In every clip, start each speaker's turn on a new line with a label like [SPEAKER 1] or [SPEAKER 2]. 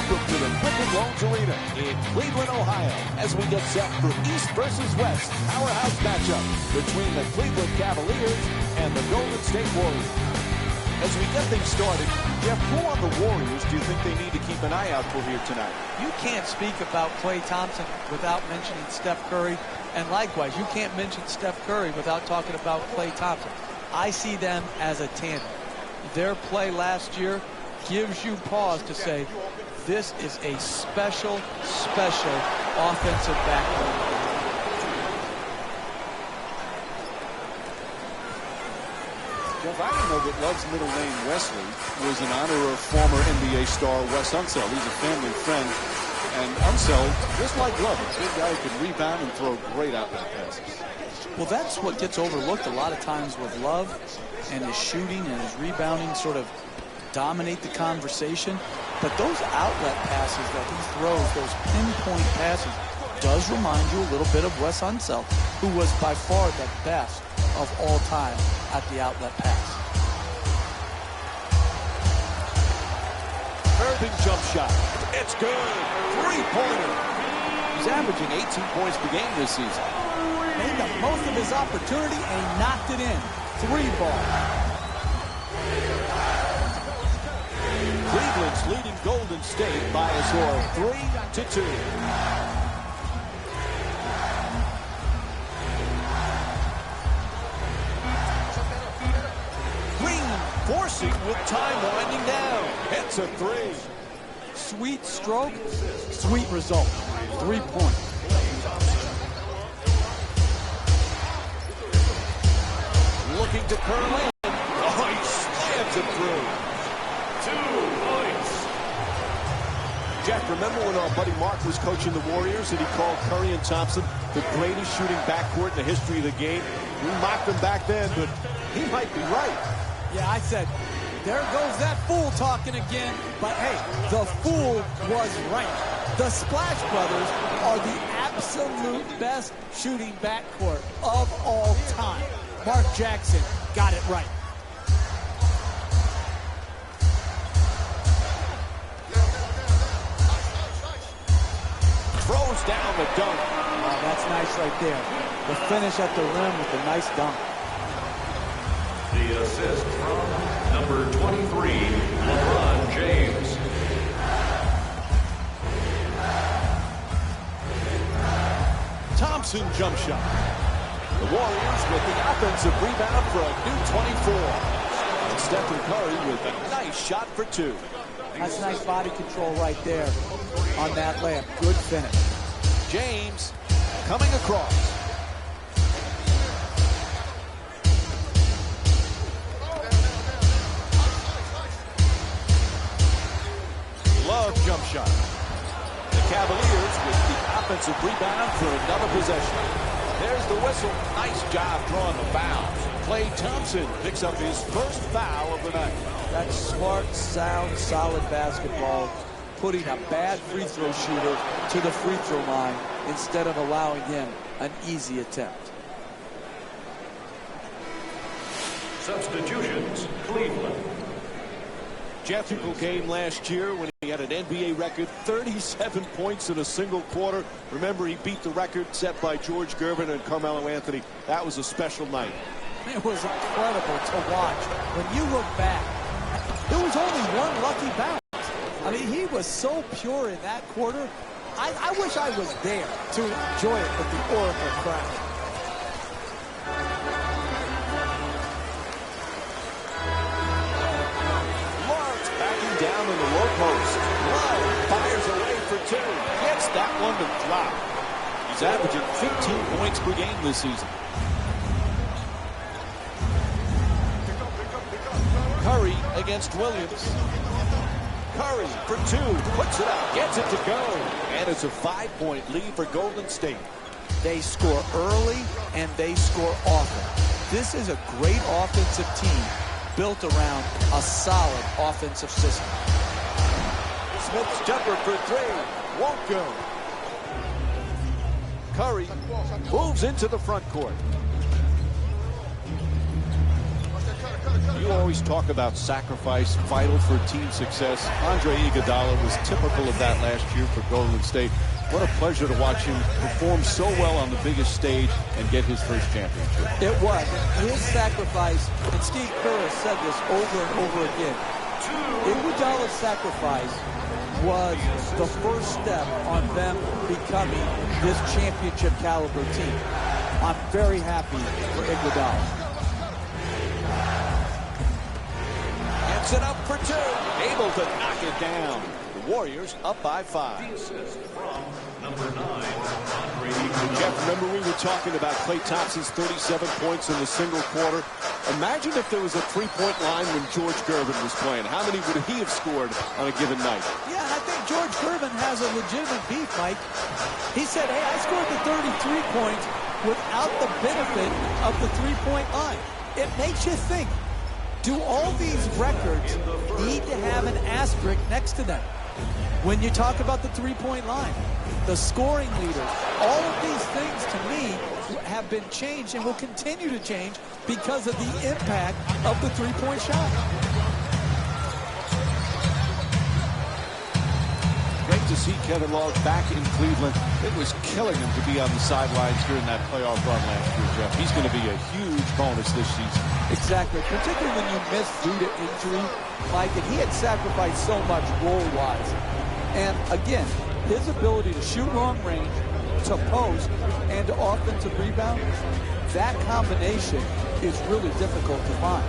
[SPEAKER 1] Welcome to the Quicken Loans Arena in Cleveland, Ohio, as we get set for East versus West powerhouse matchup between the Cleveland Cavaliers and the Golden State Warriors. As we get things started, Jeff, who on the Warriors do you think they need to keep an eye out for here tonight?
[SPEAKER 2] You can't speak about Klay Thompson without mentioning Steph Curry, and likewise, you can't mention Steph Curry without talking about Klay Thompson. I see them as a tandem. Their play last year gives you pause to say, this is a special, special offensive backcourt.
[SPEAKER 1] Jeff, I didn't know that Love's middle name, Wesley, was in honor of former NBA star Wes Unseld. He's a family friend. And Unseld, just like Love, a big guy who can rebound and throw great outlet passes.
[SPEAKER 2] Well, that's what gets overlooked a lot of times with Love, and his shooting and his rebounding sort of dominate the conversation. But those outlet passes that he throws, those pinpoint passes, does remind you a little bit of Wes Unseld, who was by far the best of all time at the outlet pass.
[SPEAKER 1] Irving jump shot. It's good. Three-pointer. He's averaging 18 points per game this season.
[SPEAKER 2] Made the most of his opportunity and he knocked it in. 3-ball.
[SPEAKER 1] Cleveland's leading Golden State by a score of 3-2. Forcing with time winding down. Hits a three.
[SPEAKER 2] Sweet stroke, sweet result. 3-point.
[SPEAKER 1] Looking to curl in. Oh, he slams it through. 2 points. Jeff, remember when our buddy Mark was coaching the Warriors and he called Curry and Thompson the greatest shooting backcourt in the history of the game? We mocked them back then, but he might be right.
[SPEAKER 2] Yeah, I said, there goes that fool talking again. But hey, the fool was right. The Splash Brothers are the absolute best shooting backcourt of all time. Mark Jackson got it right.
[SPEAKER 1] Throws down the dunk.
[SPEAKER 2] Oh, that's nice right there. The finish at the rim with a nice dunk.
[SPEAKER 3] The assist from number 23, LeBron James.
[SPEAKER 1] Thompson jump shot. The Warriors with the offensive rebound for a new 24. And Stephen Curry with a nice shot for 2.
[SPEAKER 2] That's nice body control right there on that layup. Good finish.
[SPEAKER 1] James coming across. Love jump shot. The Cavaliers with the offensive rebound for another possession. There's the whistle. Nice job drawing the foul. Klay Thompson picks up his first foul of the night.
[SPEAKER 2] That's smart, sound, solid basketball, putting a bad free throw shooter to the free throw line instead of allowing him an easy attempt.
[SPEAKER 3] Substitutions, Cleveland.
[SPEAKER 1] Jeff, typical game last year when he had an NBA record, 37 points in a single quarter. Remember, he beat the record set by George Gervin and Carmelo Anthony. That was a special night.
[SPEAKER 2] It was incredible to watch. When you look back, there was only one lucky bounce. I mean, he was so pure in that quarter. I wish I was there to enjoy it with the Oracle crowd.
[SPEAKER 1] Down in the low post. Love fires away for 2. Gets that one to drop. He's averaging 15 points per game this season. Curry against Williams. Curry for 2. Puts it up. Gets it to go. And it's a 5-point lead for Golden State.
[SPEAKER 2] They score early and they score often. This is a great offensive team built around a solid offensive system.
[SPEAKER 1] Smith's jumper for 3. Won't go. Curry moves into the front court. You always talk about sacrifice, vital for team success. Andre Iguodala was typical of that last year for Golden State. What a pleasure to watch him perform so well on the biggest stage and get his first championship.
[SPEAKER 2] It was. His sacrifice, and Steve Kerr has said this over and over again, Iguodala's sacrifice was the first step on them becoming this championship caliber team. I'm very happy for Iguodala.
[SPEAKER 1] Gets it up for two. Able to knock it down. The Warriors up by 5.
[SPEAKER 3] Number 9, Andre
[SPEAKER 1] Jeff, remember we were talking about Klay Thompson's 37 points in the single quarter. Imagine if there was a three-point line when George Gervin was playing. How many would he have scored on a given night?
[SPEAKER 2] Yeah, I think George Gervin has a legitimate beef, Mike. He said, hey, I scored the 33 points without the benefit of the three-point line. It makes you think, do all these records need to have an asterisk next to them? When you talk about the three-point line, the scoring leaders, all of these things to me have been changed and will continue to change because of the impact of the three-point shot.
[SPEAKER 1] Great to see Kevin Love back in Cleveland. It was killing him to be on the sidelines during that playoff run last year, Jeff. He's going to be a huge bonus this season.
[SPEAKER 2] Exactly, particularly when you miss due to injury, Mike, and he had sacrificed so much role-wise. And again, his ability to shoot long range, to post, and to offensive rebound, that combination is really difficult to find.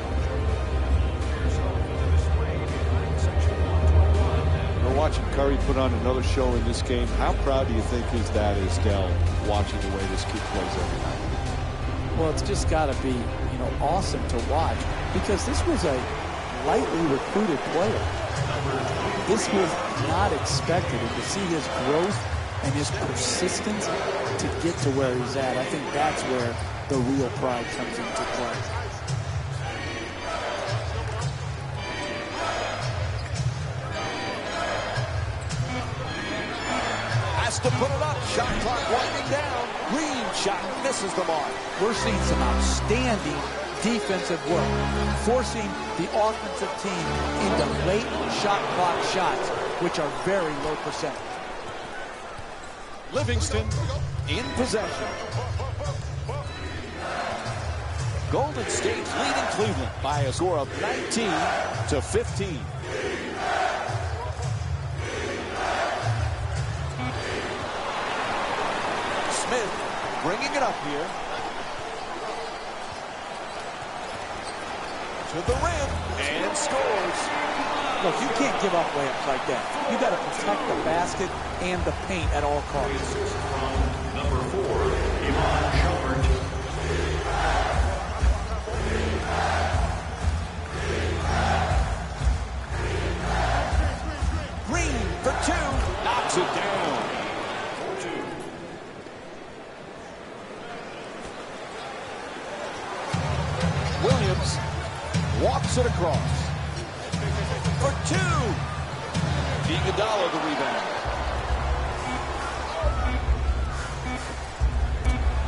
[SPEAKER 1] We're watching Curry put on another show in this game. How proud do you think his dad is, Dell, watching the way this kid plays every night?
[SPEAKER 2] Well, it's just got to be, awesome to watch, because this was a lightly recruited player. This was not expected, and to see his growth and his persistence to get to where he's at, I think that's where the real pride comes into play.
[SPEAKER 1] Has to put it up. Shot clock winding down. Green shot misses the mark.
[SPEAKER 2] We're seeing some outstanding defensive work, forcing the offensive team into late shot clock shots, which are very low percentage.
[SPEAKER 1] Livingston in possession. Golden State's leading Cleveland by a score of 19-15. Smith bringing it up here. To the rim and scores.
[SPEAKER 2] Look, you can't give up layups like that. You got to protect the basket and the paint at all costs.
[SPEAKER 3] Number 4, Iman Shumpert.
[SPEAKER 1] Green for 2. Knocks it down. Williams walks it across. For 2. Iguodala the rebound.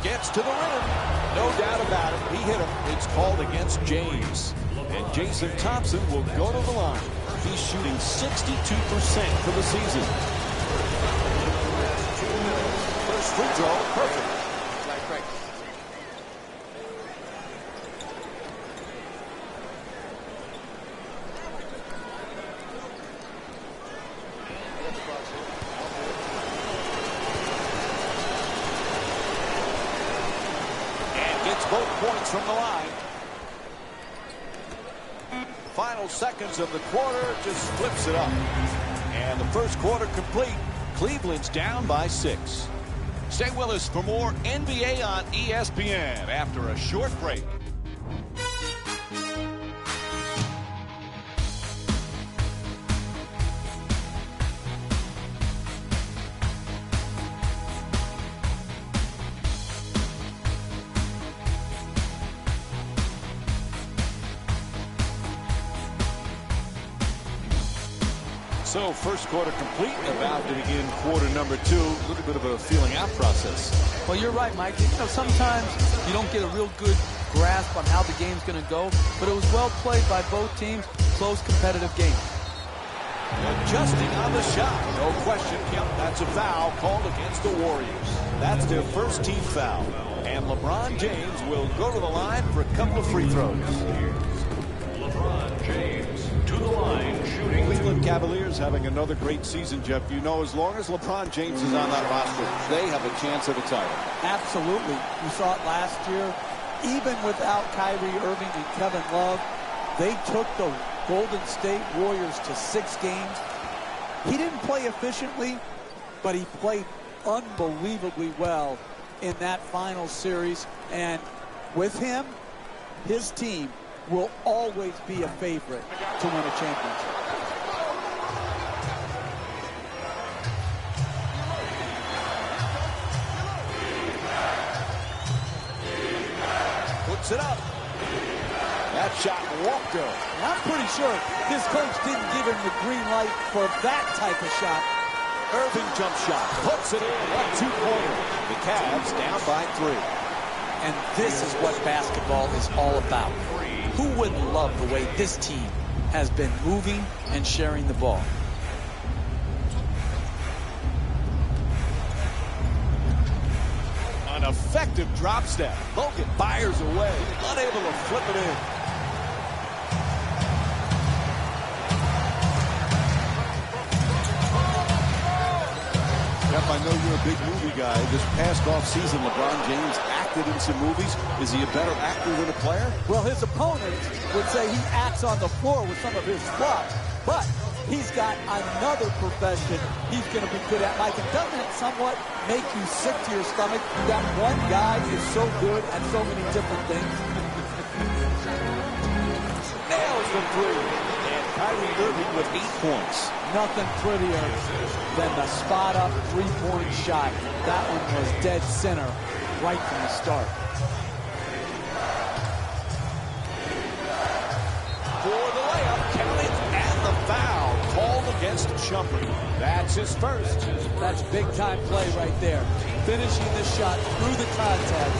[SPEAKER 1] Gets to the rim. No doubt about it. He hit him. It's called against James. And Jason Thompson will go to the line. He's shooting 62% for the season. First free throw, perfect. Both points from the line. Final seconds of the quarter, just flips it up. And the first quarter complete. Cleveland's down by 6. Stay with us for more NBA on ESPN after a short break. So first quarter complete, about to begin quarter number 2. A little bit of a feeling out process.
[SPEAKER 2] Well, you're right, Mike. Sometimes you don't get a real good grasp on how the game's going to go, but it was well played by both teams. Close, competitive game.
[SPEAKER 1] Adjusting on the shot. No question. Yep, that's a foul called against the Warriors. That's their first team foul. And LeBron James will go to the line for a couple of free throws.
[SPEAKER 3] LeBron James to the line, shooting.
[SPEAKER 1] Cleveland Cavaliers having another great season, Jeff. You know, as long as LeBron James is on that roster, they have a chance at a title.
[SPEAKER 2] Absolutely. We saw it last year. Even without Kyrie Irving and Kevin Love, they took the Golden State Warriors to 6 games. He didn't play efficiently, but he played unbelievably well in that final series. And with him, his team will always be a favorite to win a championship.
[SPEAKER 1] Puts it up. That shot won't go.
[SPEAKER 2] And I'm pretty sure his coach didn't give him the green light for that type of shot.
[SPEAKER 1] Irving jump shot. Puts it in. A 2-pointer. The Cavs down by 3.
[SPEAKER 2] And this is what basketball is all about. Who wouldn't love the way this team has been moving and sharing the ball?
[SPEAKER 1] An effective drop step. Logan fires away. Unable to flip it in. Jeff, I know you're a big movie guy. This past offseason, LeBron James acted in some movies. Is he a better actor than a player?
[SPEAKER 2] Well, his opponents would say he acts on the floor with some of his flops, but he's got another profession he's going to be good at, Mike. And doesn't it somewhat make you sick to your stomach that one guy is so good at so many different things?
[SPEAKER 1] Nails the 3. And Kyrie Irving with 8 points.
[SPEAKER 2] Nothing prettier than the spot-up 3-point shot. That one was dead center right from the start.
[SPEAKER 1] For the layup, counted, and the foul called against Shumpert. That's his first.
[SPEAKER 2] That's big-time play right there. Finishing the shot through the contact,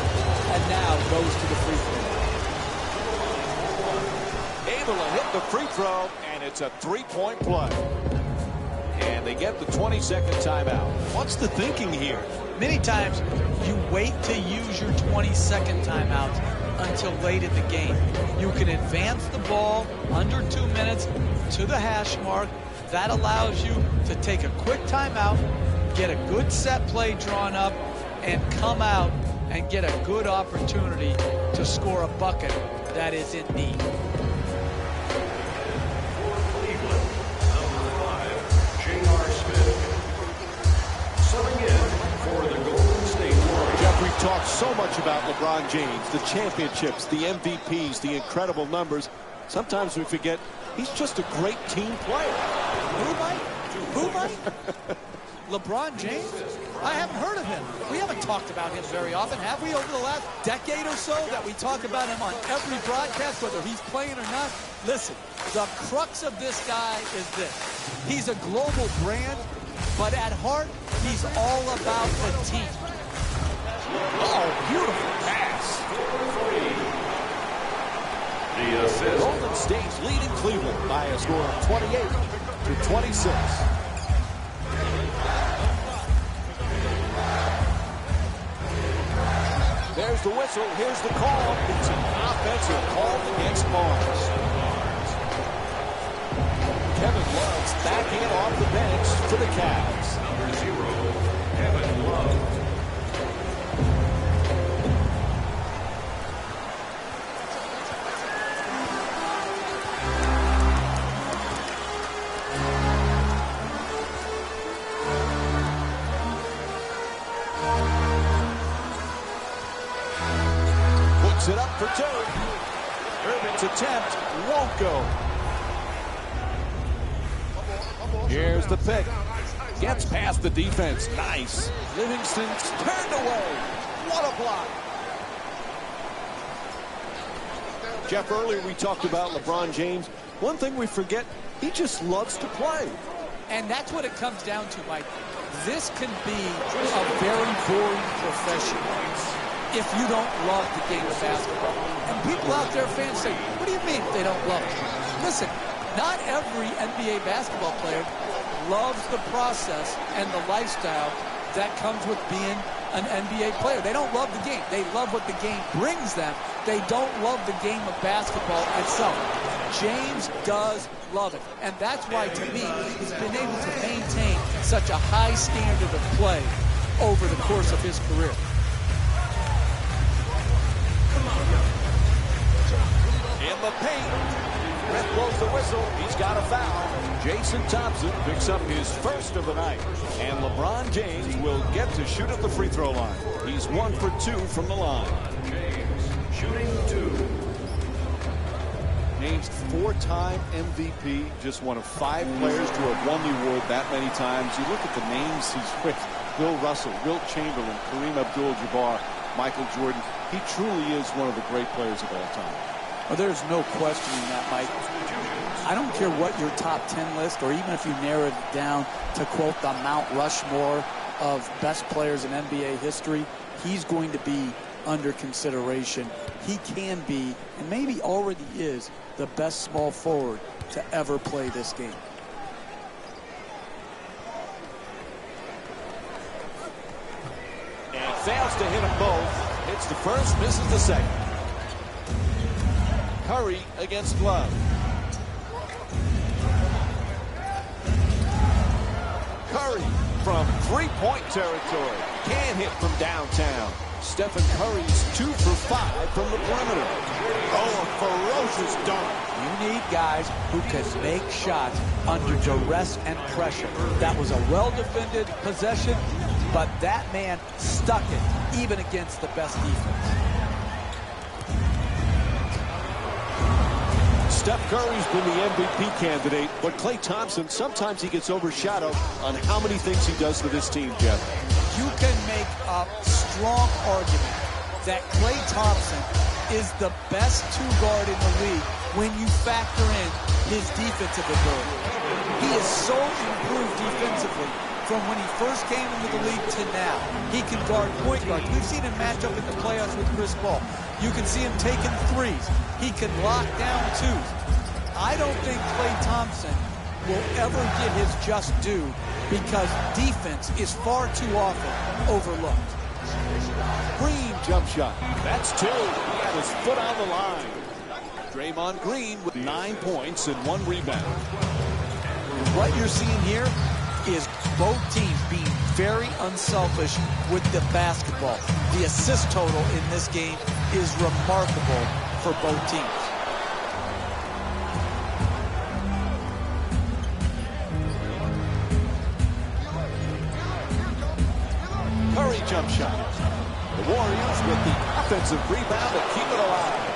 [SPEAKER 2] and now goes to the free throw.
[SPEAKER 1] Able to hit the free throw, and it's a 3-point play. And they get the 22nd timeout. What's the thinking here?
[SPEAKER 2] Many times, you wait to use your 22nd timeouts until late in the game. You can advance the ball under 2 minutes to the hash mark. That allows you to take a quick timeout, get a good set play drawn up, and come out and get a good opportunity to score a bucket that is in need.
[SPEAKER 1] We've talked so much about LeBron James, the championships, the MVPs, the incredible numbers. Sometimes we forget he's just a great team player.
[SPEAKER 2] Who, Mike? Who, Mike? LeBron James? I haven't heard of him. We haven't talked about him very often, have we, over the last decade or so, that we talk about him on every broadcast, whether he's playing or not? Listen, the crux of this guy is this. He's a global brand, but at heart, he's all about the team.
[SPEAKER 1] Oh, beautiful pass.
[SPEAKER 3] The assist.
[SPEAKER 1] Golden State's leading Cleveland by a score of 28-26. There's the whistle. Here's the call. It's an offensive call against Barnes. Kevin Love's backing it off the bench for the Cavs.
[SPEAKER 3] Number 0, Kevin Love.
[SPEAKER 1] It up for 2. Irving's attempt won't go. Here's the pick. Gets past the defense. Nice. Livingston's turned away. What a block. Jeff, earlier we talked about LeBron James. One thing we forget, he just loves to play.
[SPEAKER 2] And that's what it comes down to, Mike. This can be a very boring profession. if you don't love the game of basketball. And people out there, fans, say, what do you mean they don't love it? Listen, not every NBA basketball player loves the process and the lifestyle that comes with being an NBA player. They don't love the game. They love what the game brings them. They don't love the game of basketball itself. James does love it. And that's why, to me, he's been able to maintain such a high standard of play over the course of his career.
[SPEAKER 1] In the paint. Ref blows the whistle. He's got a foul. Jason Thompson picks up his first of the night. And LeBron James will get to shoot at the free throw line. He's 1 for 2 from the line.
[SPEAKER 3] James shooting 2.
[SPEAKER 1] James, 4-time MVP, just one of 5 players to have won the award that many times. You look at the names he's with: Bill Russell, Wilt Chamberlain, Kareem Abdul-Jabbar, Michael Jordan. He truly is one of the great players of all time.
[SPEAKER 2] Well, there's no questioning that, Mike. I don't care what your top 10 list, or even if you narrowed it down to quote the Mount Rushmore of best players in NBA history, he's going to be under consideration. He can be, and maybe already is, the best small forward to ever play this game.
[SPEAKER 1] And fails to hit them both. Hits the first, misses the second. Curry against Love. Curry from three-point territory. Can't hit from downtown. Stephen Curry's 2 for 5 from the perimeter. Oh, a ferocious dunk.
[SPEAKER 2] You need guys who can make shots under duress and pressure. That was a well-defended possession, but that man stuck it even against the best defense.
[SPEAKER 1] Steph Curry's been the MVP candidate, but Klay Thompson, sometimes he gets overshadowed on how many things he does for this team, Jeff.
[SPEAKER 2] You can make a strong argument that Klay Thompson is the best two-guard in the league when you factor in his defensive ability. He is so improved defensively from when he first came into the league to now. He can guard point guards. We've seen him match up in the playoffs with Chris Paul. You can see him taking threes. He can lock down twos. I don't think Klay Thompson will ever get his just due because defense is far too often overlooked.
[SPEAKER 1] Green jump shot. That's 2. He had his foot on the line. Draymond Green with 9 points and 1 rebound.
[SPEAKER 2] What you're seeing here is both teams being very unselfish with the basketball. The assist total in this game is remarkable for both teams.
[SPEAKER 1] Curry jump shot. The Warriors with the offensive rebound to keep it alive.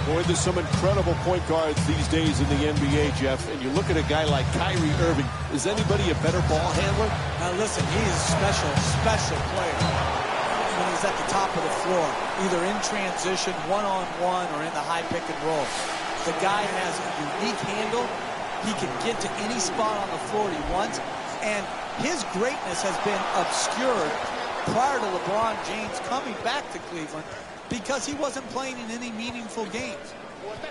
[SPEAKER 1] Boy, there's some incredible point guards these days in the NBA, Jeff. And you look at a guy like Kyrie Irving. Is anybody a better ball handler?
[SPEAKER 2] Now listen, he's a special player. When he's at the top of the floor, either in transition, one-on-one, or in the high pick and roll. The guy has a unique handle. He can get to any spot on the floor he wants. And his greatness has been obscured prior to LeBron James coming back to Cleveland because he wasn't playing in any meaningful games.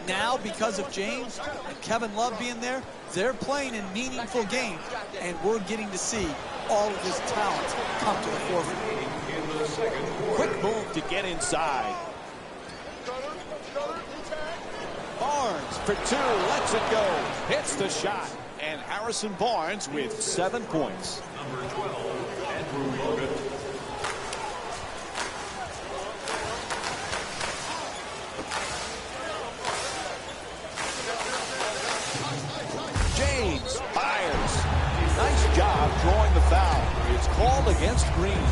[SPEAKER 2] Now, because of James and Kevin Love being there, they're playing in meaningful games, and we're getting to see all of his talents come to the forefront.
[SPEAKER 1] Quick move to get inside. Barnes for 2, lets it go. Hits the shot. And Harrison Barnes with 7 points.
[SPEAKER 3] Number 12, Andrew Bogut.
[SPEAKER 1] James fires. Nice job drawing the foul. It's called against Green.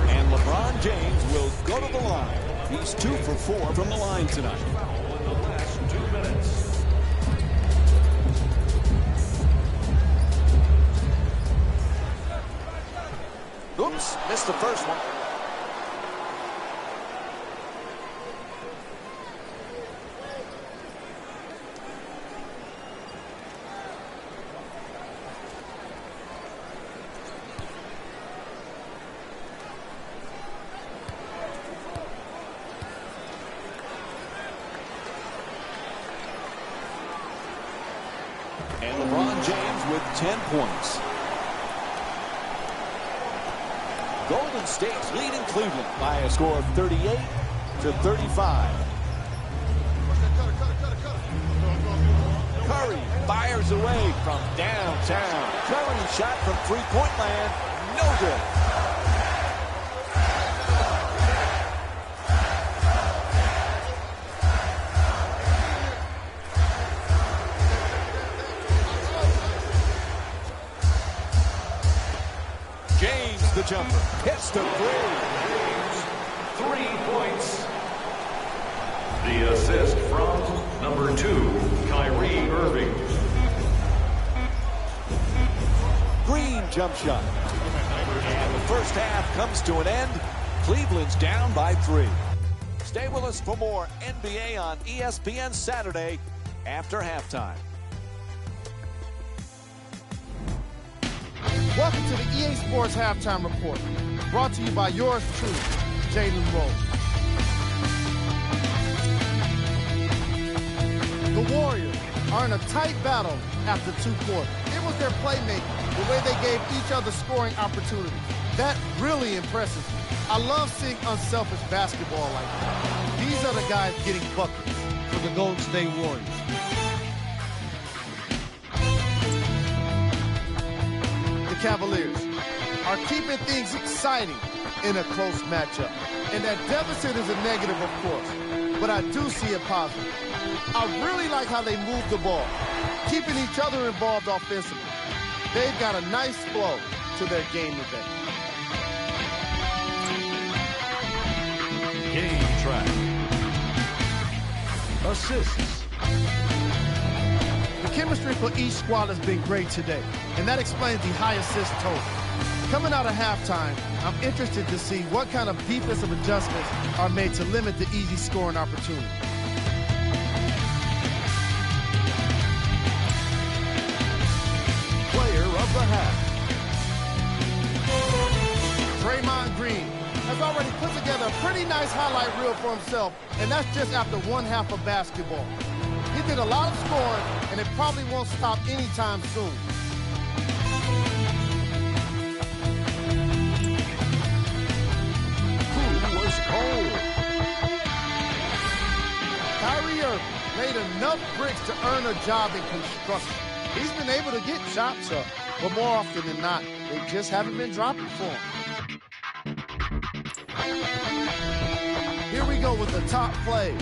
[SPEAKER 1] And LeBron James will go to the line. He's 2 for 4 from the line tonight.
[SPEAKER 3] In the last 2 minutes.
[SPEAKER 1] Oops, missed the first one. And LeBron James with 10 points. Golden State's leading Cleveland by a score of 38-35. Curry fires away from downtown. Curry shot from three-point land. No good. James, the jumper, hits the three.
[SPEAKER 3] 3 points. The assist from number 2, Kyrie Irving.
[SPEAKER 1] Green jump shot. And the first half comes to an end. Cleveland's down by 3. Stay with us for more NBA on ESPN Saturday after halftime.
[SPEAKER 4] Welcome to the EA Sports Halftime Report, brought to you by yours truly, Jalen Rose. The Warriors are in a tight battle after 2 quarters. It was their playmaking, the way they gave each other scoring opportunities. That really impresses me. I love seeing unselfish basketball like that. These are the guys getting buckets for the Golden State Warriors. The Cavaliers are keeping things exciting in a close matchup. And that deficit is a negative, of course, but I do see it positive. I really like how they move the ball, keeping each other involved offensively. They've got a nice flow to their game today.
[SPEAKER 3] Game track. Assists.
[SPEAKER 4] The chemistry for each squad has been great today, and that explains the high assist total. Coming out of halftime, I'm interested to see what kind of defensive adjustments are made to limit the easy scoring opportunity.
[SPEAKER 3] Player of the half.
[SPEAKER 4] Draymond Green has already put together a pretty nice highlight reel for himself, and that's just after 1 half of basketball. He did a lot of scoring, and it probably won't stop anytime soon.
[SPEAKER 3] Who was cold?
[SPEAKER 4] Kyrie Irving made enough bricks to earn a job in construction. He's been able to get shots up, but more often than not, they just haven't been dropping for him. Here we go with the top plays.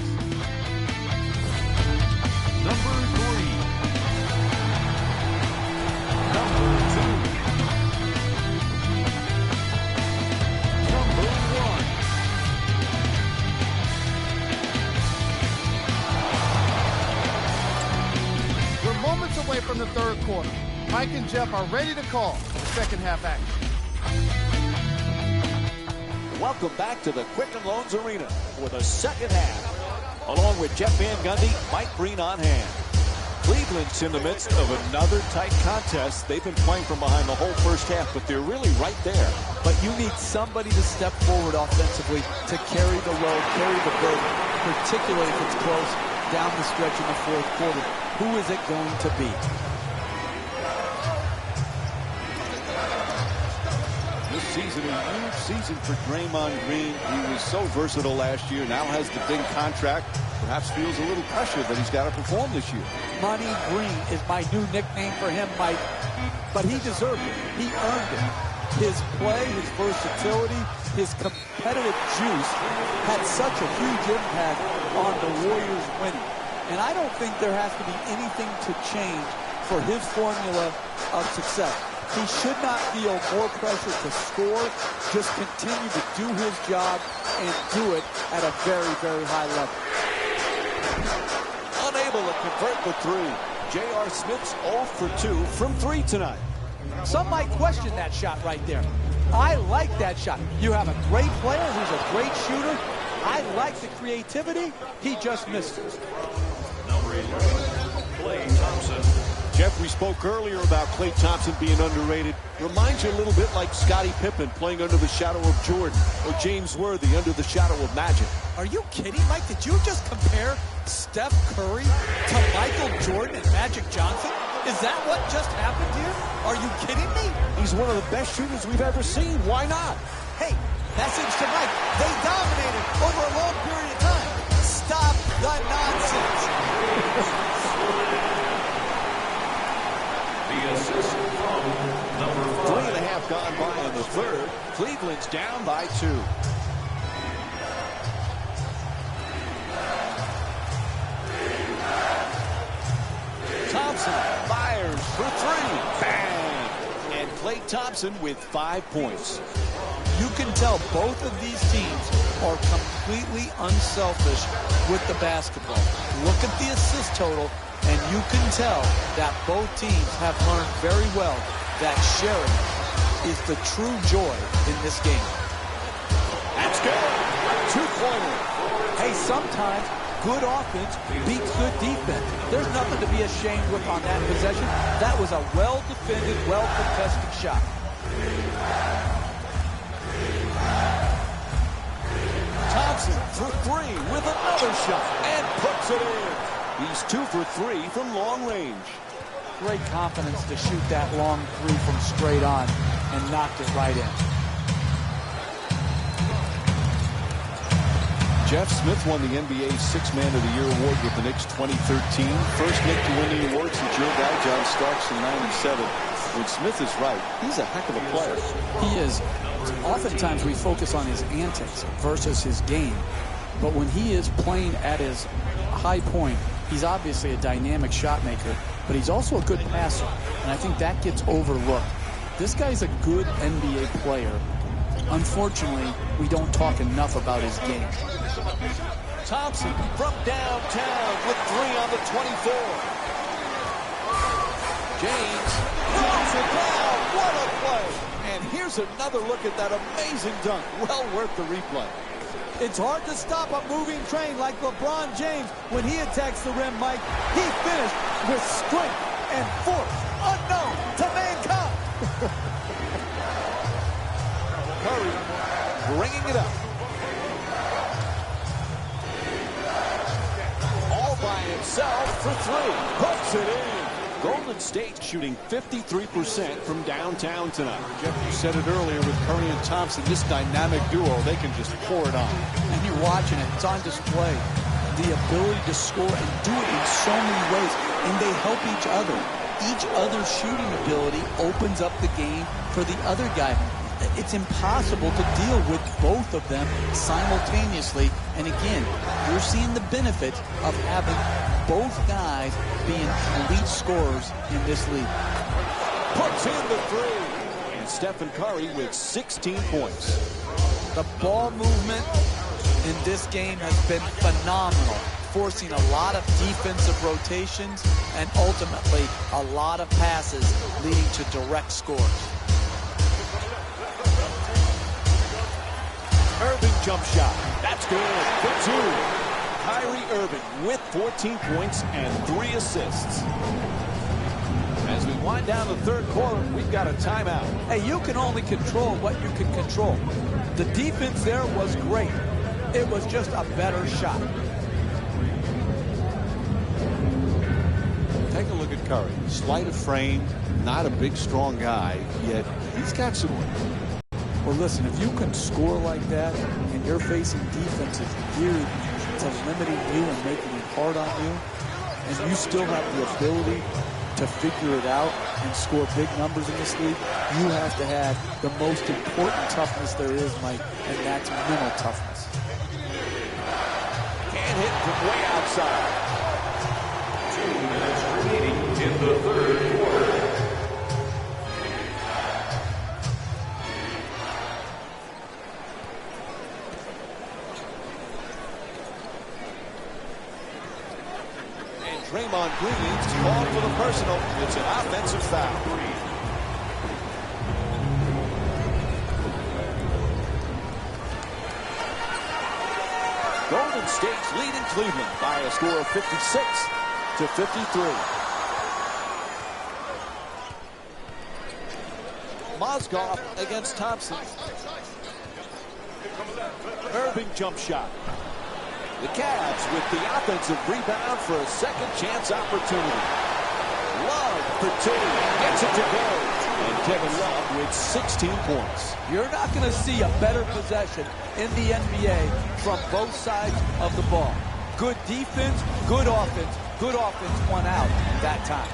[SPEAKER 3] Number 3. Number 2. Number 1.
[SPEAKER 4] We're moments away from the third quarter. Mike and Jeff are ready to call the second half action.
[SPEAKER 1] Welcome back to the Quicken Loans Arena for the second half. Along with Jeff Van Gundy, Mike Breen on hand. Cleveland's in the midst of another tight contest. They've been playing from behind the whole first half, but they're really right there.
[SPEAKER 2] But you need somebody to step forward offensively to carry the load, carry the burden, particularly if it's close down the stretch in the fourth quarter. Who is it going to be?
[SPEAKER 1] This season, a huge season for Draymond Green. He was so versatile last year, now has the big contract. Perhaps feels a little pressure that he's got to perform this year.
[SPEAKER 2] Money Green is my new nickname for him, Mike. But he deserved it. He earned it. His play, his versatility, his competitive juice had such a huge impact on the Warriors winning. And I don't think there has to be anything to change for his formula of success. He should not feel more pressure to score, just continue to do his job and do it at a very, very high level.
[SPEAKER 1] Unable to convert the three. J.R. Smith's 0 for 2 from 3 tonight.
[SPEAKER 2] Some might question that shot right there. I like that shot. You have a great player who's a great shooter. I like the creativity. He just missed it.
[SPEAKER 3] Number 11, Klay Thompson.
[SPEAKER 1] Jeff, we spoke earlier about Klay Thompson being underrated. Reminds you a little bit like Scottie Pippen playing under the shadow of Jordan, or James Worthy under the shadow of Magic.
[SPEAKER 2] Are you kidding, Mike? Did you just compare Steph Curry to Michael Jordan and Magic Johnson? Is that what just happened here? Are you kidding me?
[SPEAKER 1] He's one of the best shooters we've ever seen. Why not?
[SPEAKER 2] Hey, message to Mike. They dominated over a long period of time. Stop the nonsense.
[SPEAKER 3] The assist from number 5.
[SPEAKER 1] 3.5 gone by in the third. Cleveland's down by 2. Thompson fires for 3. Bang! And Klay Thompson with 5 points.
[SPEAKER 2] You can tell both of these teams are completely unselfish with the basketball. Look at the assist total, and you can tell that both teams have learned very well that sharing is the true joy in this game.
[SPEAKER 1] That's good. 2-pointer.
[SPEAKER 2] Hey, sometimes good offense beats good defense. There's nothing to be ashamed with on that possession. That was a well-defended, well-contested shot.
[SPEAKER 1] Thompson for 3 with another shot and puts it in. He's 2 for 3 from long range.
[SPEAKER 2] Great confidence to shoot that long 3 from straight on and knocked it right in.
[SPEAKER 1] Jeff Smith won the NBA's Sixth Man of the Year award with the Knicks 2013. First Knick to win the award since your guy John Starks in '97. When Smith is right, he's a heck of a player.
[SPEAKER 2] He is. Oftentimes we focus on his antics versus his game. But when he is playing at his high point, he's obviously a dynamic shot maker, but he's also a good passer. And I think that gets overlooked. This guy's a good NBA player. Unfortunately, we don't talk enough about his game.
[SPEAKER 1] Thompson from downtown with 3 on the 24. James drops it down. What a play. And here's another look at that amazing dunk. Well worth the replay.
[SPEAKER 2] It's hard to stop a moving train like LeBron James when he attacks the rim, Mike. He finished with strength and force unknown to mankind.
[SPEAKER 1] Curry bringing it up. All by himself for 3. Puts it in. Golden State shooting 53% from downtown tonight. Jeff, you said it earlier with Curry and Thompson, this dynamic duo, they can just pour it on.
[SPEAKER 2] And you're watching it. It's on display. The ability to score and do it in so many ways. And they help each other. Each other's shooting ability opens up the game for the other guy. It's impossible to deal with both of them simultaneously. And again, you're seeing the benefits of having both guys being elite scorers in this league.
[SPEAKER 1] Puts in the 3. And Stephen Curry with 16 points.
[SPEAKER 2] The ball movement in this game has been phenomenal, forcing a lot of defensive rotations and ultimately a lot of passes leading to direct scores.
[SPEAKER 1] Irving jump shot. That's good for 2. Kyrie Irving with 14 points and 3 assists. As we wind down the third quarter, we've got a timeout.
[SPEAKER 2] Hey, you can only control what you can control. The defense there was great. It was just a better shot.
[SPEAKER 1] Take a look at Curry. Slight of frame, not a big, strong guy, yet he's got some weight.
[SPEAKER 2] Well, listen, if you can score like that and you're facing defenses geared to limiting you and making it hard on you, and you still have the ability to figure it out and score big numbers in this league, you have to have the most important toughness there is, Mike, and that's mental toughness.
[SPEAKER 1] Can't hit from way outside.
[SPEAKER 3] 2 minutes remaining in the third quarter.
[SPEAKER 1] Draymond Green's called for the personal. It's an offensive foul. Golden State's leading Cleveland by a score of 56 to 53. Mozgov against Thompson. Irving jump shot. The Cavs with the offensive rebound for a second chance opportunity. Love for two. Gets it to go. And Kevin Love with 16 points.
[SPEAKER 2] You're not going to see a better possession in the NBA from both sides of the ball. Good defense, good offense. Good offense won out that time.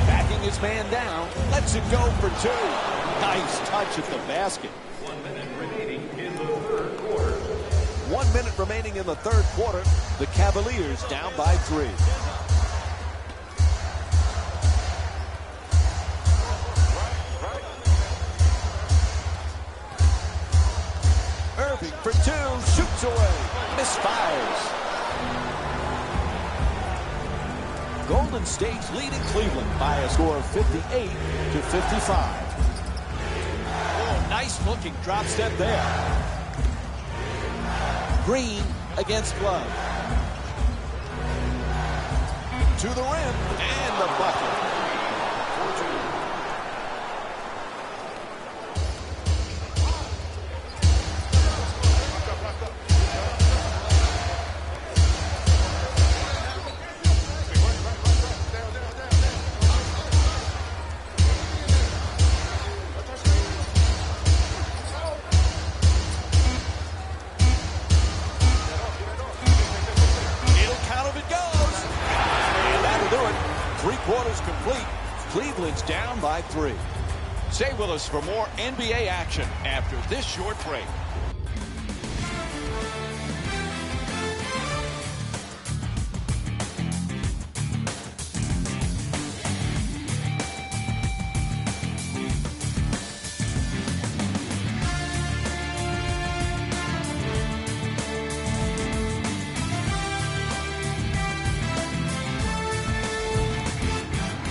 [SPEAKER 1] Backing his man down. Lets it go for two. Nice touch at the basket.
[SPEAKER 3] 1 minute remaining in the third quarter.
[SPEAKER 1] 1 minute remaining in the third quarter. The Cavaliers down by 3. Irving for two. Shoots away. Misfires. Golden State's leading Cleveland by a score of 58 to 55. Oh, nice looking drop step there. Green against Love. To the rim and the bucket. Complete. Cleveland's down by 3. Stay with us for more NBA action after this short break.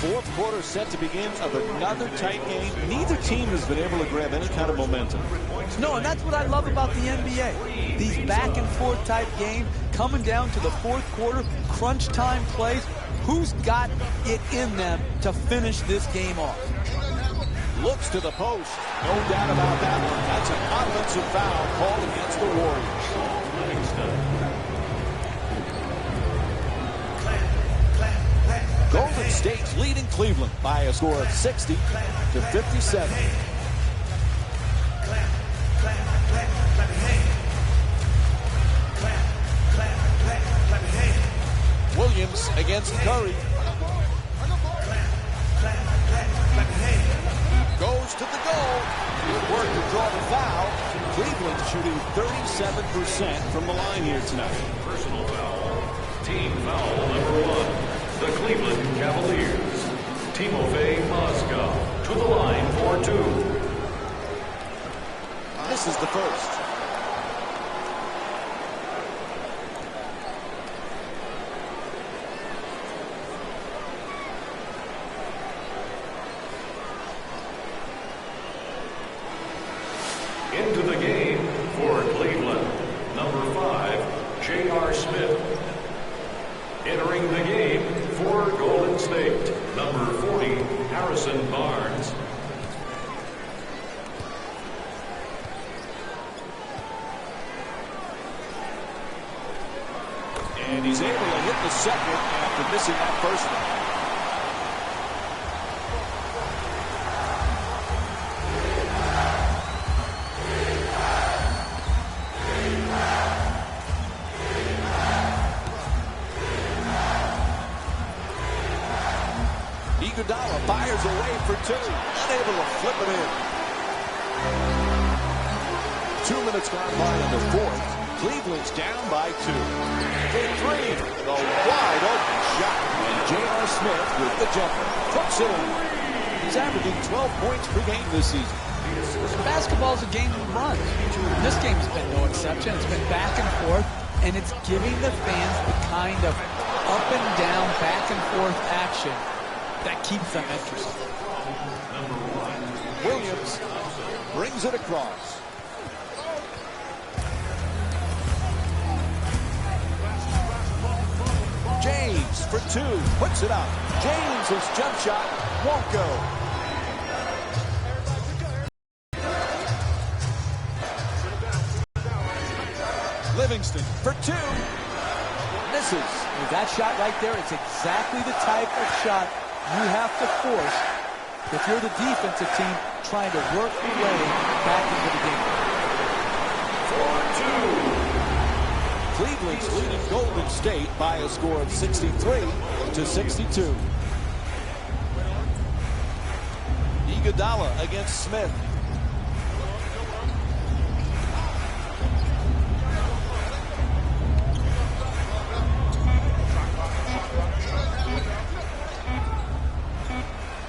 [SPEAKER 1] Fourth quarter set to begin of another tight game. Neither team has been able to grab any kind of momentum.
[SPEAKER 2] No, and that's what I love about the NBA. These back and forth type games coming down to the fourth quarter, crunch time plays. Who's got it in them to finish this game off?
[SPEAKER 1] Looks to the post. No doubt about that one. That's an offensive foul called against the Warriors. Golden State's leading Cleveland by a score of 60 to 57. Williams against Curry. Goes to the goal. Good work to draw the foul. Cleveland shooting 37% from the line here tonight.
[SPEAKER 3] Personal foul. Team foul number 1. The Cleveland Cavaliers. Timofey Mozgov to the line for 2.
[SPEAKER 1] This is the first.
[SPEAKER 3] Into the game for Cleveland, number 5, J.R. Smith. Entering the game for Golden State, number 40, Harrison Barnes.
[SPEAKER 1] And he's able to hit the second after missing that first one. Iguodala fires away for 2. Unable to flip it in. 2 minutes gone by in the fourth. Cleveland's down by 2. For 3. The wide open shot. And J.R. Smith with the jumper. Puts it in. He's averaging 12 points per game this season.
[SPEAKER 2] Basketball's a game of runs. This game's been no exception. It's been back and forth, and it's giving the fans the kind of up and down, back and forth action that keeps them interested.
[SPEAKER 1] Williams brings it across. James for 2. Puts it up. James's jump shot won't go. Livingston for 2. misses.
[SPEAKER 2] With that shot right there, it's exactly the type of shot you have to force if you're the defensive team trying to work your way back into the game.
[SPEAKER 3] 4-2.
[SPEAKER 1] Cleveland's leading Golden State by a score of 63-62. Iguodala against Smith.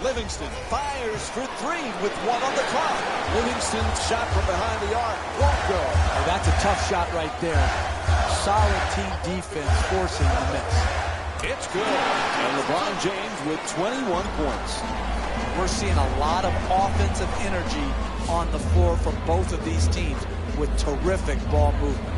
[SPEAKER 1] Livingston fires for three with one on the clock. Livingston shot from behind the arc. Won't go.
[SPEAKER 2] Oh, that's a tough shot right there. Solid team defense forcing the miss.
[SPEAKER 1] It's good. And LeBron James with 21 points.
[SPEAKER 2] We're seeing a lot of offensive energy on the floor from both of these teams with terrific ball movement.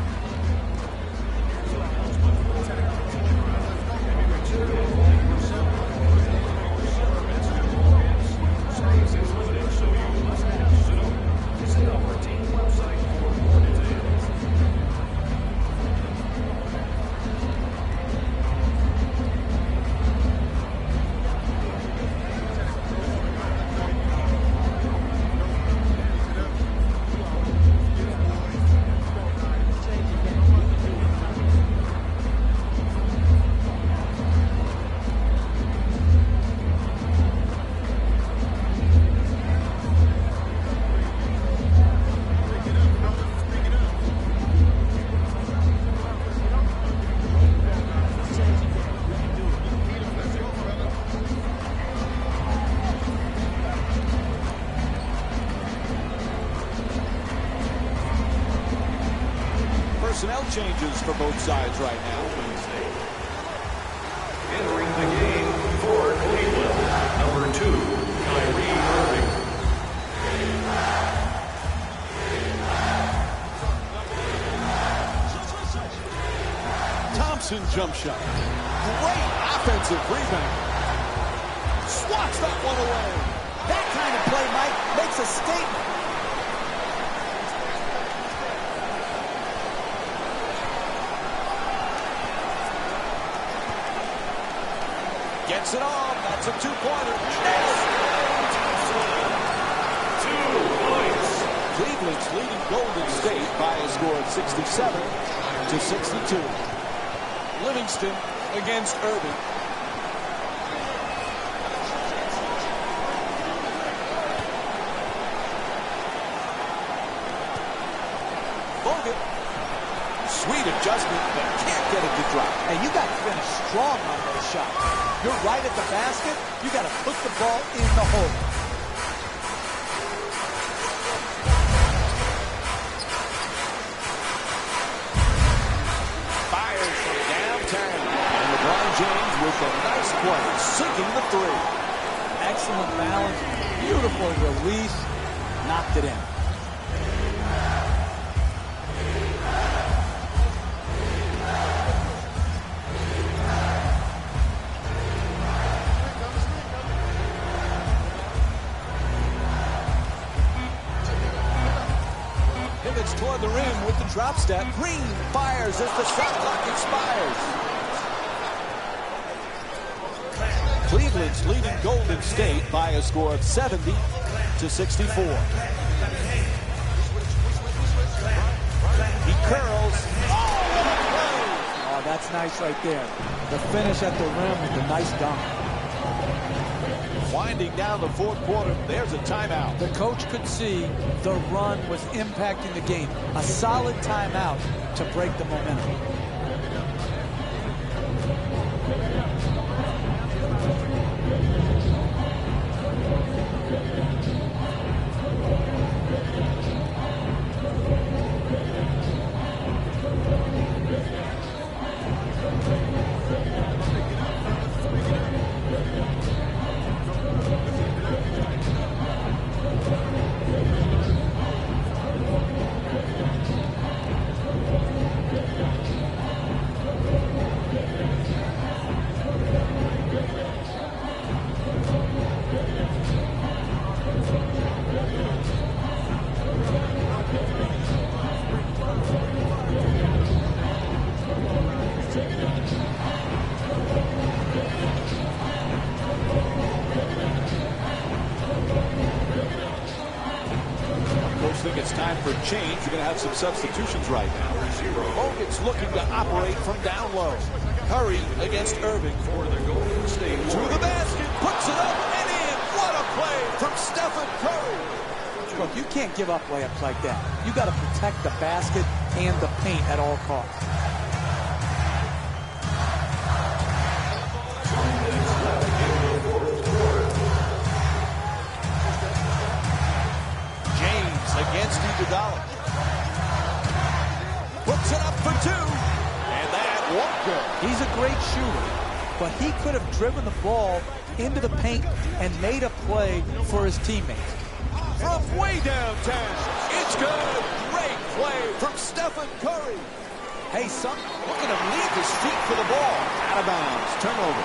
[SPEAKER 1] Personnel changes for both sides right now.
[SPEAKER 3] Entering the game for Cleveland, number 2, Kyrie Irving.
[SPEAKER 1] Thompson jump shot. Great offensive rebound. Swats that one away.
[SPEAKER 2] That kind of play, Mike, makes a statement.
[SPEAKER 1] Gets it off. That's a two-pointer.
[SPEAKER 3] 2 points.
[SPEAKER 1] Cleveland's leading Golden State by a score of 67-62. Livingston against Irving. Bogut. Sweet adjustment, but can't get it to drop.
[SPEAKER 2] And you got to finish strong on those shots. You're right at the basket. You got to put the ball in the hole.
[SPEAKER 1] Fires from downtown. And LeBron James with a nice play, sinking the three.
[SPEAKER 2] Excellent balance. Beautiful release. Knocked it in.
[SPEAKER 1] Pivots toward the rim with the drop step. Green fires as the shot clock expires. Cleveland's leading Golden State by a score of 70-64. He curls.
[SPEAKER 2] Oh, that's nice right there. The finish at the rim with the nice dunk.
[SPEAKER 1] Winding down the fourth quarter, there's a timeout.
[SPEAKER 2] The coach could see the run was impacting the game. A solid timeout to break the momentum.
[SPEAKER 1] time for change. We're going to have some substitutions right now. Hogan's looking to operate from down low. Curry against Irving.
[SPEAKER 3] For the Golden State
[SPEAKER 1] To the basket, puts it up and in. What a play from Stephen Curry.
[SPEAKER 2] Look, you can't give up layups like that. You got to protect the basket and the paint at all costs.
[SPEAKER 1] James against Iguodala. Puts it up for two. And that won't go.
[SPEAKER 2] He's a great shooter, but he could have driven the ball into the paint and made a play for his teammates.
[SPEAKER 1] From way downtown. It's good. Great play from Stephen Curry. Hey, son, look at him leave his feet for the ball. Out of bounds. Turnover.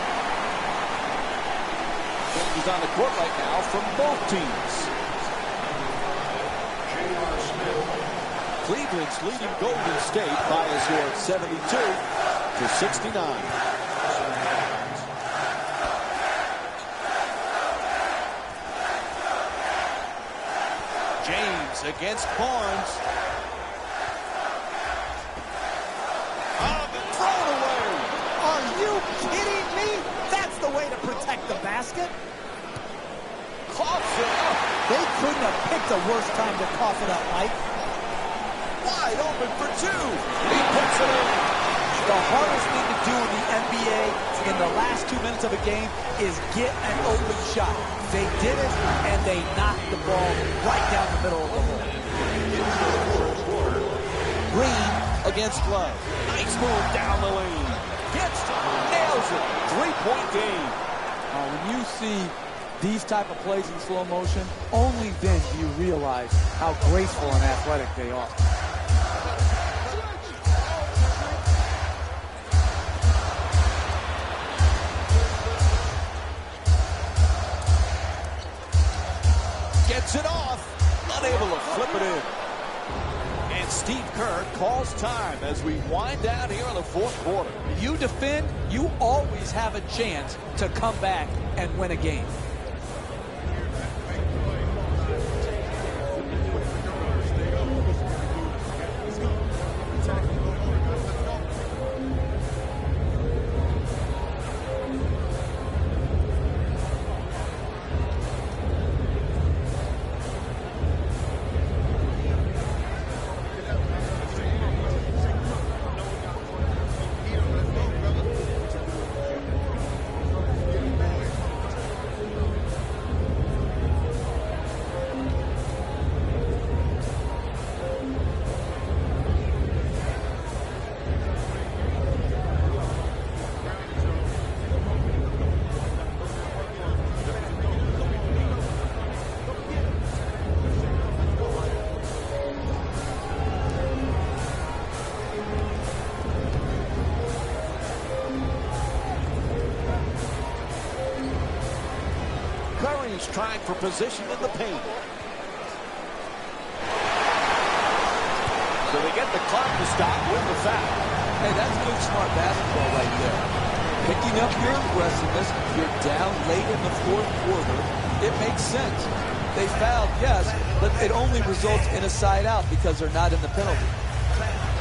[SPEAKER 1] Changes on the court right now from both teams. Cleveland's leading Golden State by a score of 72-69. James against Barnes. Thrown away.
[SPEAKER 2] Are you kidding me? That's the way to protect the basket.
[SPEAKER 1] Coughs it up.
[SPEAKER 2] They couldn't have picked a worse time to cough it up, Mike.
[SPEAKER 1] Wide open for two. He puts it in.
[SPEAKER 2] The hardest thing to do in the NBA in the last 2 minutes of a game is get an open shot. They did it, and they knocked the ball right down the middle of the hole.
[SPEAKER 1] Green against Love. Nice move down the lane. Gets it. Nails it. 3-point game.
[SPEAKER 2] When you see these type of plays in slow motion, only then do you realize how graceful and athletic they are.
[SPEAKER 1] Gets it off. Unable to flip it in. And Steve Kerr calls time as we wind down here in the fourth quarter.
[SPEAKER 2] You defend, you always have a chance to come back and win a game.
[SPEAKER 1] Curry's trying for position in the paint. So they get the clock to stop with the foul.
[SPEAKER 2] Hey, that's good, smart basketball right there. Picking up your aggressiveness, you're down late in the fourth quarter. It makes sense. They fouled, yes, but it only results in a side out because they're not in the penalty.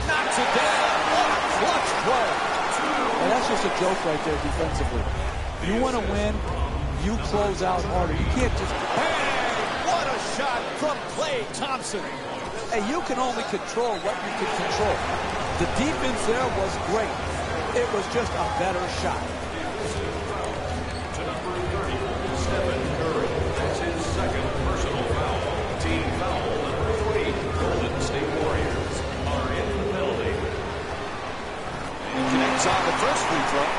[SPEAKER 1] Knocks it down. What a clutch play.
[SPEAKER 2] And that's just a joke right there defensively. You want to win, you close out harder. You can't just...
[SPEAKER 1] Hey, what a shot from Klay Thompson.
[SPEAKER 2] Hey, you can only control what you can control. The defense there was great. It was just a better shot.
[SPEAKER 3] To number 30, Stephen Curry. That's his second personal foul. Team foul number 3. Golden State Warriors are in the penalty.
[SPEAKER 1] He connects on the first free throw.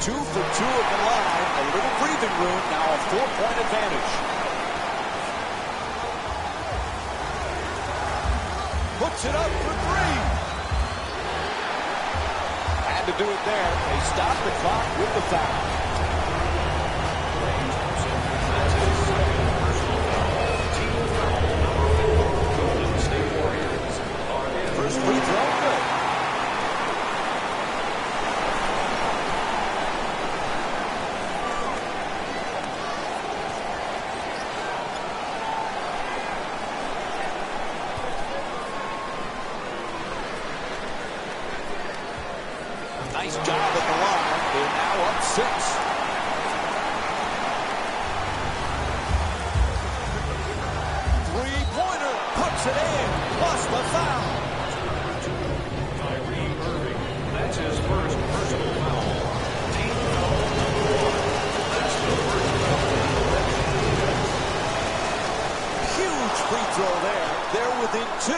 [SPEAKER 1] Two for two at the line. A little breathing room. Now a 4-point advantage. Puts it up for three. Had to do it there. They stopped the clock with the foul. Nice job at the line. They're now up 6. Three-pointer puts it in, plus the foul.
[SPEAKER 3] Kyrie Irving. That's his first personal foul. Team foul number 1. That's the first foul.
[SPEAKER 1] Huge free throw there. They're within 2.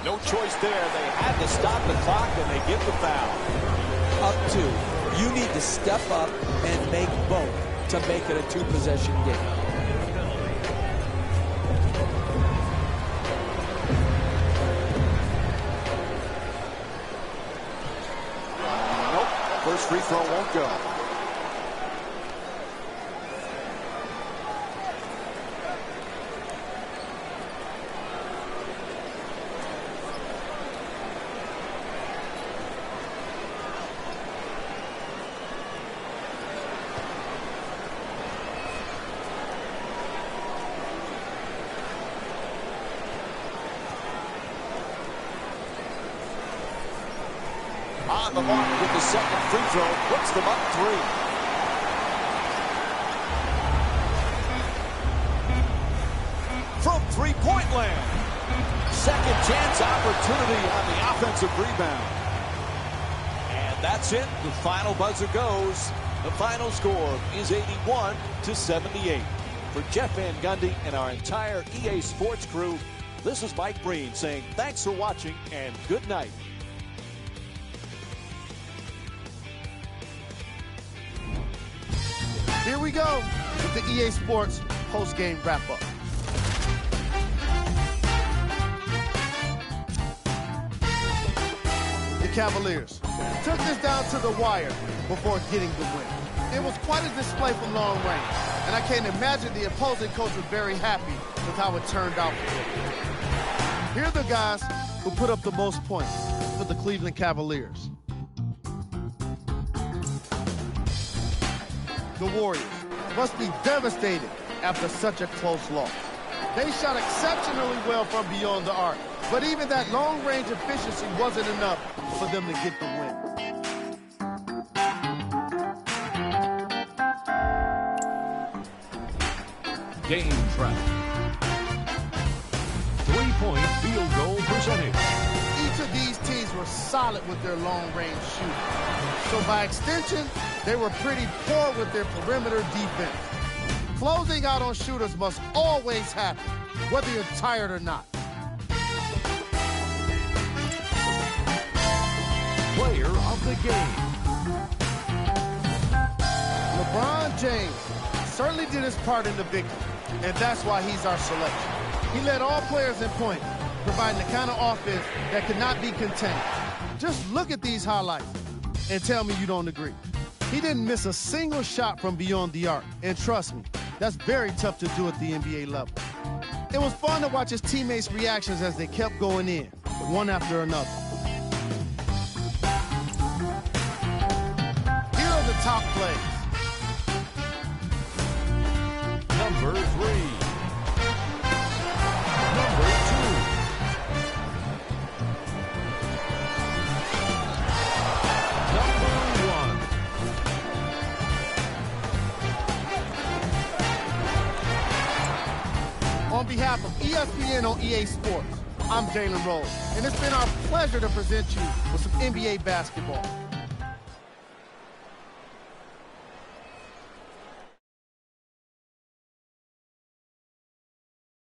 [SPEAKER 1] No choice there. They had to stop the clock, and they get the foul.
[SPEAKER 2] Up 2. You need to step up and make both to make it a 2-possession game.
[SPEAKER 1] Nope. First free throw won't go. On the mark with the second free throw, puts them up 3. From three-point land. Second chance opportunity on the offensive rebound. And that's it. The final buzzer goes. The final score is 81-78. For Jeff Van Gundy and our entire EA Sports crew, this is Mike Breen saying thanks for watching and good night.
[SPEAKER 4] Here we go with the EA Sports post-game wrap-up. The Cavaliers took this down to the wire before getting the win. It was quite a display from long range, and I can't imagine the opposing coach was very happy with how it turned out for him. Here are the guys who put up the most points for the Cleveland Cavaliers. The Warriors must be devastated after such a close loss. They shot exceptionally well from beyond the arc, but even that long-range efficiency wasn't enough for them to get the win.
[SPEAKER 3] Game track. 3-point field goal percentage.
[SPEAKER 4] Each of these teams were solid with their long-range shooting. So by extension, they were pretty poor with their perimeter defense. Closing out on shooters must always happen, whether you're tired or not.
[SPEAKER 3] Player of the game.
[SPEAKER 4] LeBron James certainly did his part in the victory, and that's why he's our selection. He led all players in points, providing the kind of offense that could not be contained. Just look at these highlights and tell me you don't agree. He didn't miss a single shot from beyond the arc, and trust me, that's very tough to do at the NBA level. It was fun to watch his teammates' reactions as they kept going in, one after another. Here are the top plays.
[SPEAKER 3] Number 3. Number 2.
[SPEAKER 4] On behalf of ESPN on EA Sports, I'm Jalen Rose, and it's been our pleasure to present you with some NBA basketball.